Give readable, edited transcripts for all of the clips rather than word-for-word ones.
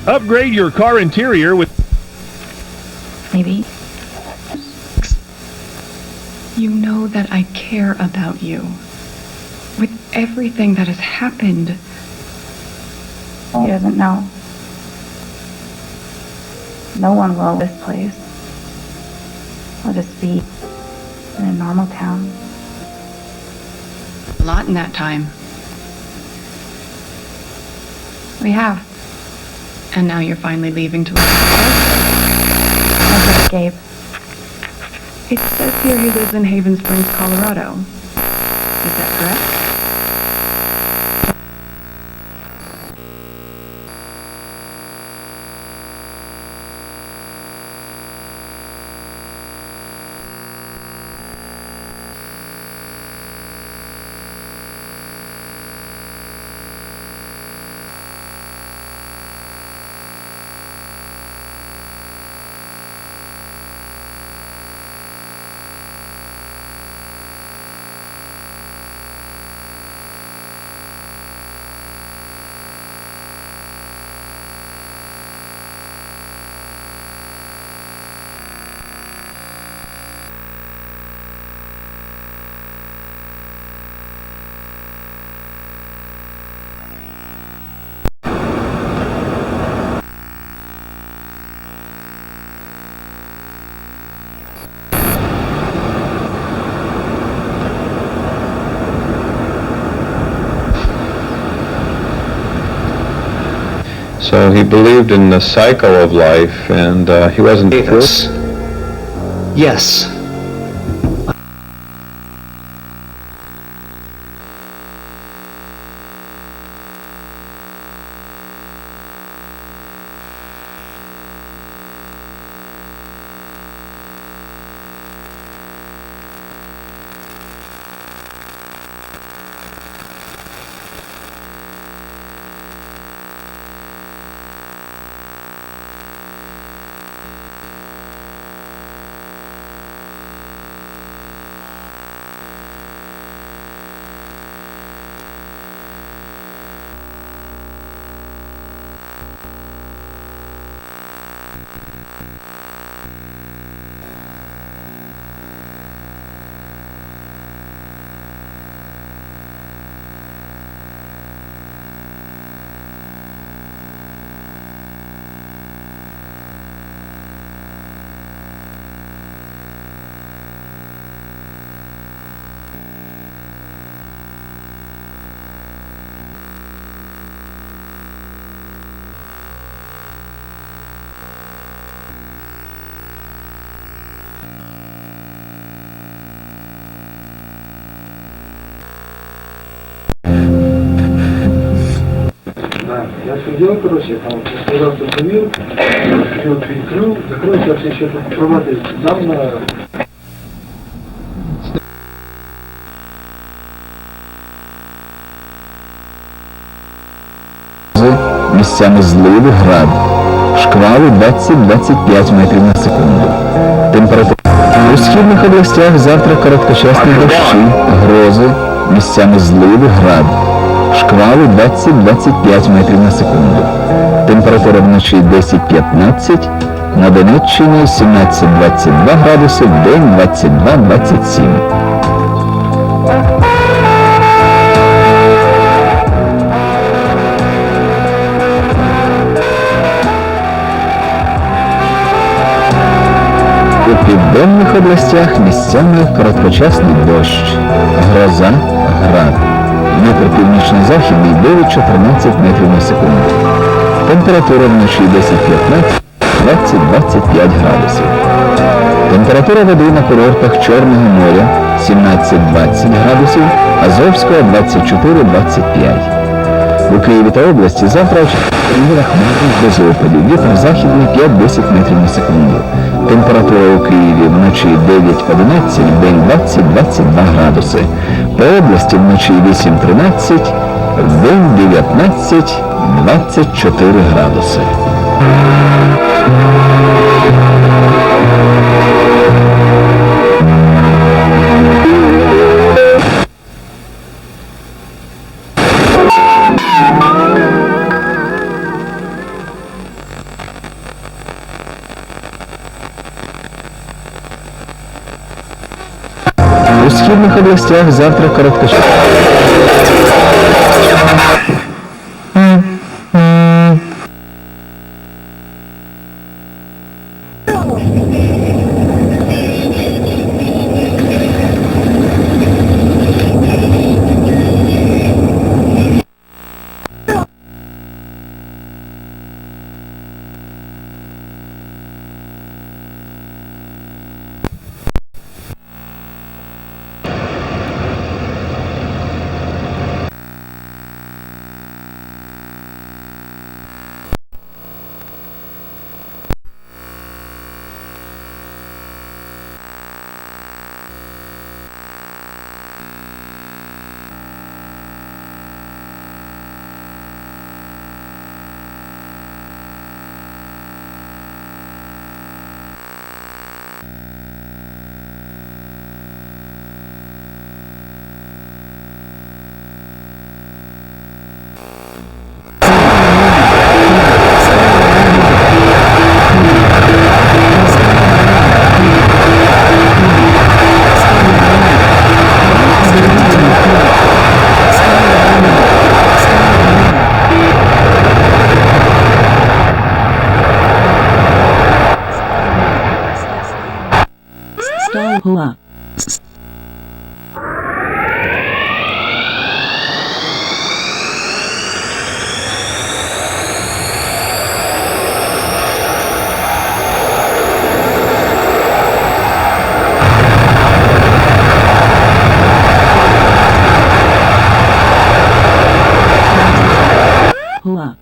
Upgrade your car interior with... Maybe. You know that I care about you. With everything that has happened. He doesn't know. No one will this place. We'll just be in a normal town. A lot in that time. We have. And now you're finally leaving to look Look at Gabe. It says here he lives in Haven Springs, Colorado. Is that correct? So he believed in the cycle of life, and he wasn't... Yes. Я все делал, короче, там сказал, что проверил, все перекрыл, закрыл, сейчас еще тут проводы дам на... Місцями зливи, град, шквали 20-25 метрів на секунду. Температура у східних областях завтра короткочасні дощі, грози, місцями зливи, град, шквали 20-25 метрів на секунду. Температура вночі 10-15, на Донеччині 17-22 градуси, в день 22-27. У південних областях місцями короткочасний дощ, гроза, град. Вітер північно-західний 9-14 метрів на секунду. Температура вночі 10-15, 20-25 градусів. Температура води на курортах Чорного моря 17-20 градусів, Азовського 24-25. У Києві та області завтра очікується хмарно без опадів. Вітер західний 5-10 метрів на секунду. Температура у Києві вночі 9-11, в день 20-22 градуси. По області вночі 8-13, в день 19-24 градуси. У східних областях завтра короткочасний. Hua. Hua.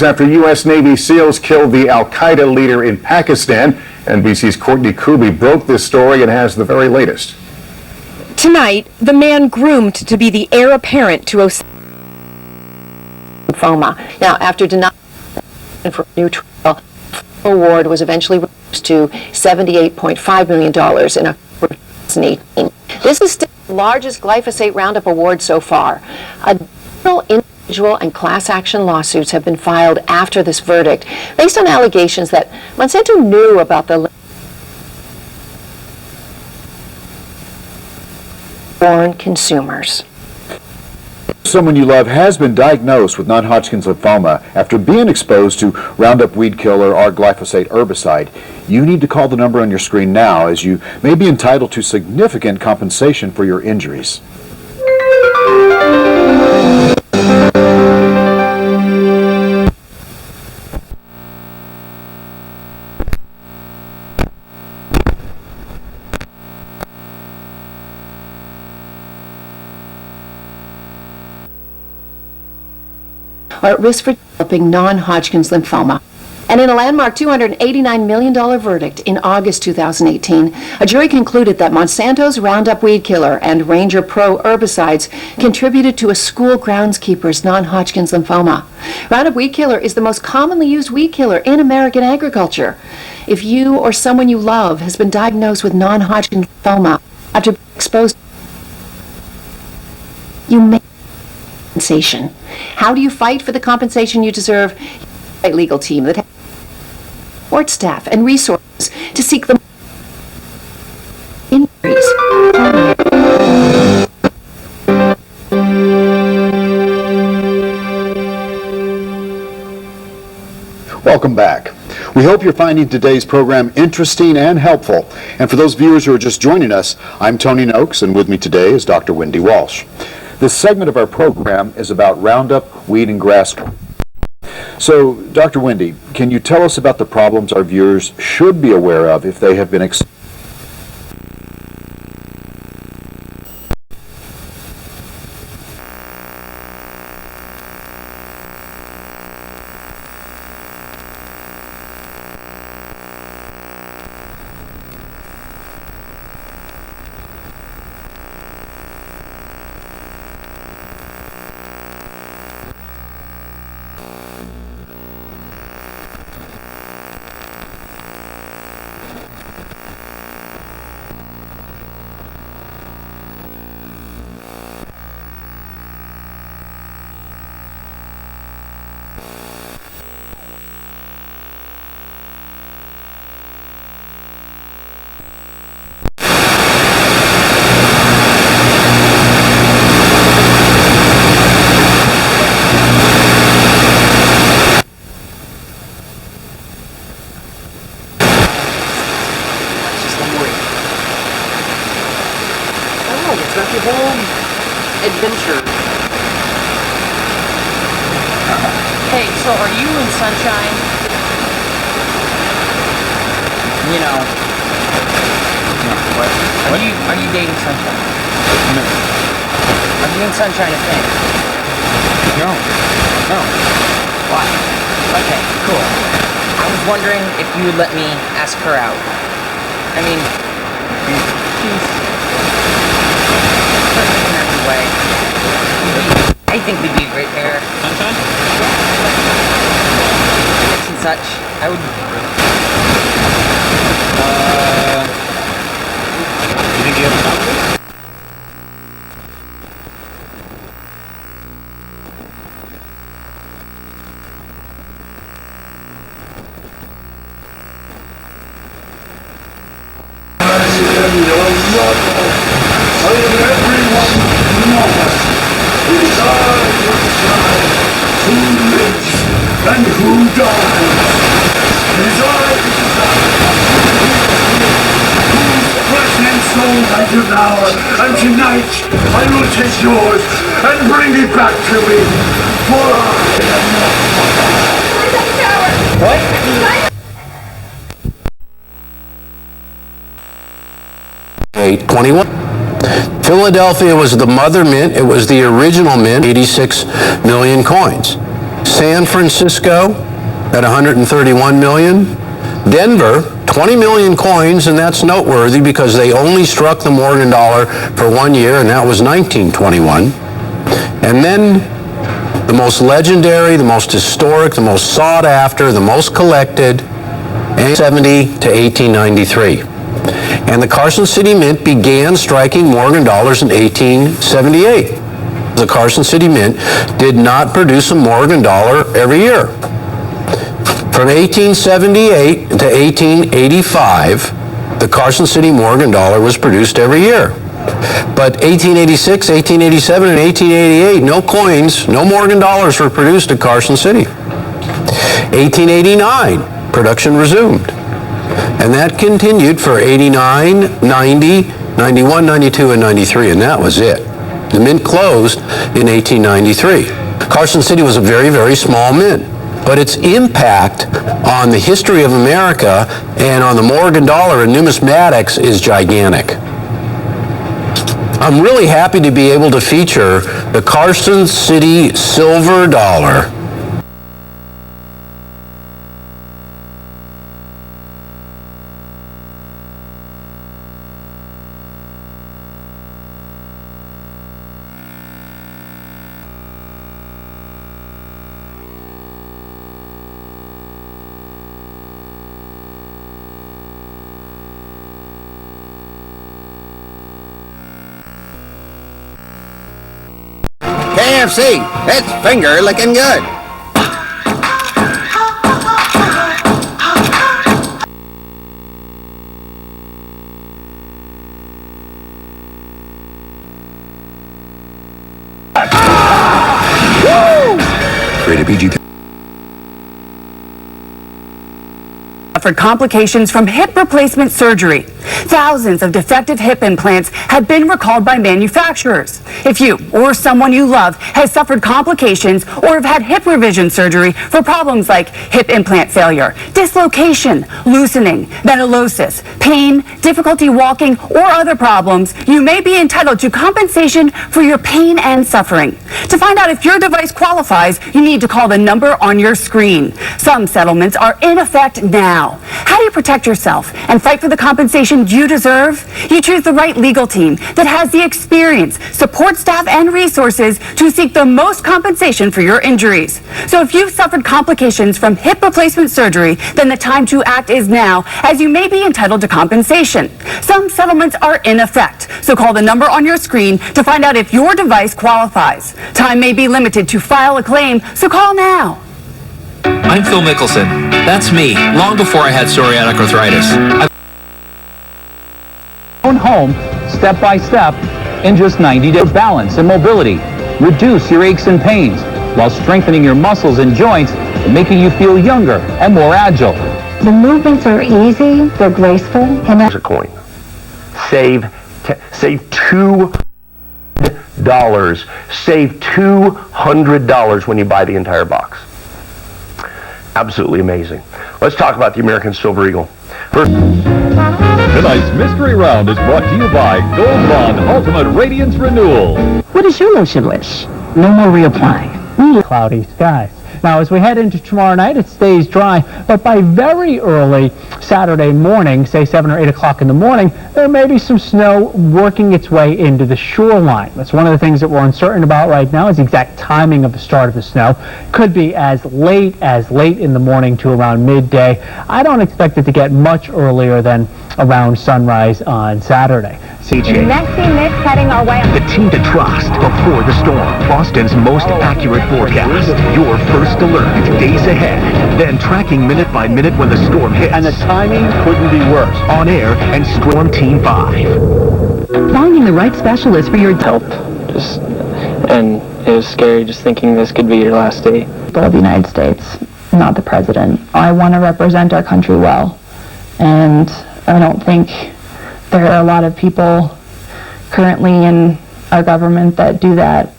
after U.S. Navy SEALs killed the al-Qaeda leader in Pakistan. NBC's Courtney Kuby broke this story and has the very latest. Tonight, the man groomed to be the heir apparent to Osama lymphoma. Now, after denying for a new trial, the award was eventually reduced to $78.5 million in October 2018. This is still the largest glyphosate Roundup award so far. Additional individual and class action lawsuits have been filed after this verdict, based on allegations that Monsanto knew about the born consumers. Someone you love has been diagnosed with non-Hodgkin's lymphoma after being exposed to Roundup weed killer or glyphosate herbicide. You need to call the number on your screen now, as you may be entitled to significant compensation for your injuries. Are at risk for developing non-Hodgkin's lymphoma. And in a landmark $289 million verdict in August 2018, a jury concluded that Monsanto's Roundup weed killer and Ranger Pro herbicides contributed to a school groundskeeper's non-Hodgkin's lymphoma. Roundup weed killer is the most commonly used weed killer in American agriculture. If you or someone you love has been diagnosed with non-Hodgkin's lymphoma after being exposed, you may compensation. How do you fight for the compensation you deserve? A legal team that has support staff and resources to seek the injuries. Welcome back. We hope you're finding today's program interesting and helpful. And for those viewers who are just joining us, I'm Tony Noakes, and with me today is Dr. Wendy Walsh. This segment of our program is about Roundup, weed, and grass. So, Dr. Wendy, can you tell us about the problems our viewers should be aware of if they have been exposed? Adventure. Hey, so are you in Sunshine? You know. What? Are you dating Sunshine? No. Are you in Sunshine a thing? No. Why? Okay, cool. I was wondering if you would let me ask her out. I mean, she's in every way. I think we'd be a great pair. Sunshine? And such. I would. You think you have a problem? And who dies? Whose flesh and soul I devour, and tonight I will take yours and bring it back to me, for I am not. What? 21. Philadelphia was the mother mint. It was the original mint, 86 million coins. San Francisco at 131 million. Denver, 20 million coins, and that's noteworthy because they only struck the Morgan dollar for 1 year, and that was 1921. And then the most legendary, the most historic, the most sought after, the most collected, 1870 to 1893. And the Carson City Mint began striking Morgan dollars in 1878. The Carson City Mint did not produce a Morgan dollar every year. From 1878 to 1885, the Carson City Morgan dollar was produced every year. But 1886, 1887, and 1888, no coins, no Morgan dollars were produced at Carson City. 1889, production resumed. And that continued for 89, 90, 91, 92, and 93, and that was it. The mint closed in 1893. Carson City was a very, very small mint, but its impact on the history of America and on the Morgan dollar and numismatics is gigantic. I'm really happy to be able to feature the Carson City silver dollar. KFC, it's finger looking good. Rated PG. Suffered complications from hip replacement surgery. Thousands of defective hip implants have been recalled by manufacturers. If you or someone you love has suffered complications or have had hip revision surgery for problems like hip implant failure, dislocation, loosening, ventillosis, pain, difficulty walking, or other problems, you may be entitled to compensation for your pain and suffering. To find out if your device qualifies, you need to call the number on your screen. Some settlements are in effect now. How do you protect yourself and fight for the compensation you deserve? You choose the right legal team that has the experience, support staff, and resources to seek the most compensation for your injuries. So if you've suffered complications from hip replacement surgery, then the time to act is now, as you may be entitled to compensation. Some settlements are in effect, so call the number on your screen to find out if your device qualifies. Time may be limited to file a claim, so call now. I'm Phil Mickelson. That's me, long before I had psoriatic arthritis. Own home, step by step, in just 90 days. Balance and mobility. Reduce your aches and pains while strengthening your muscles and joints and making you feel younger and more agile. The movements are easy, they're graceful, and Here's a coin. Save $200. Save $200 when you buy the entire box. Absolutely amazing. Let's talk about the American Silver Eagle. First, tonight's mystery round is brought to you by Gold Bond Ultimate Radiance Renewal. What is your motion wish? No more reapply. Cloudy skies. Now, as we head into tomorrow night, it stays dry, but by very early Saturday morning, say 7 or 8 o'clock in the morning, there may be some snow working its way into the shoreline. That's one of the things that we're uncertain about right now is the exact timing of the start of the snow. Could be as late in the morning to around midday. I don't expect it to get much earlier than around sunrise on Saturday. CJ. Messy mix heading our way. The team to trust before the storm. Boston's most accurate forecast. Your first alert days ahead. Then tracking minute by minute when the storm hits. And the timing couldn't be worse. On air and Storm Team 5. Finding the right specialist for your help. And it was scary just thinking this could be your last day. Of the United States, not the president. I want to represent our country well. And I don't think there are a lot of people currently in our government that do that.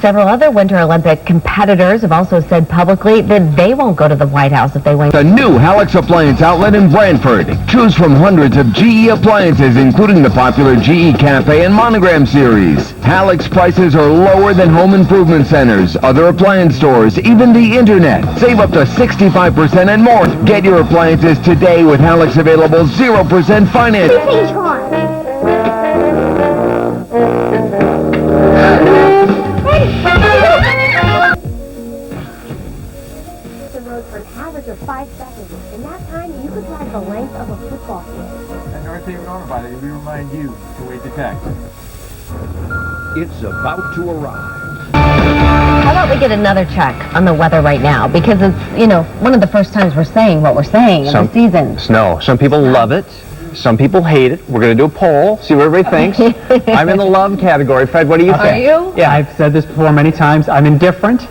Several other Winter Olympic competitors have also said publicly that they won't go to the White House if they win. The new Hallex Appliance Outlet in Brantford. Choose from hundreds of GE appliances, including the popular GE Cafe and Monogram series. Hallex prices are lower than home improvement centers, other appliance stores, even the internet. Save up to 65% and more. Get your appliances today with Hallex available 0% finance. For an average of 5 seconds. In that time, you could drive the length of a football field. And North Haven Automobile, we remind you to wait the text. It's about to arrive. How about we get another check on the weather right now? Because it's, you know, one of the first times we're saying what we're saying in the season. Snow. Some people love it. Some people hate it. We're going to do a poll, see what everybody thinks. I'm in the love category. Fred, what do you think? Are you? Yeah, I've said this before many times. I'm indifferent.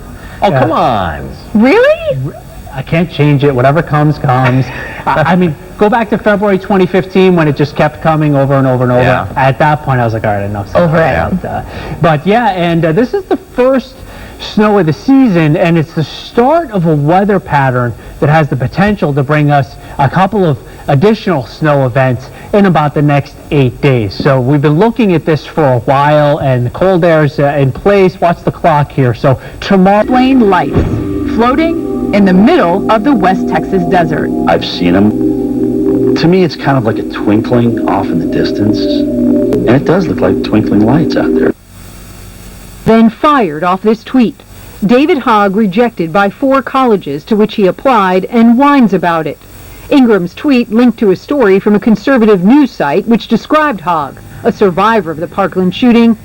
Oh, come on. Really? I can't change it. Whatever comes, comes. I mean, go back to February 2015 when it just kept coming over and over and over. Yeah. At that point, I was like, all right, enough's Over enough. But yeah, and this is the first snow of the season, and it's the start of a weather pattern that has the potential to bring us a couple of additional snow events in about the next 8 days. So we've been looking at this for a while, and the cold air's in place. Watch the clock here. So tomorrow, Plane lights floating in the middle of the West Texas desert. I've seen them. To me, it's kind of like a twinkling off in the distance, and it does look like twinkling lights out there. Then fired off this tweet. David Hogg rejected by 4 colleges to which he applied and whines about it. Ingram's tweet linked to a story from a conservative news site which described Hogg, a survivor of the Parkland shooting,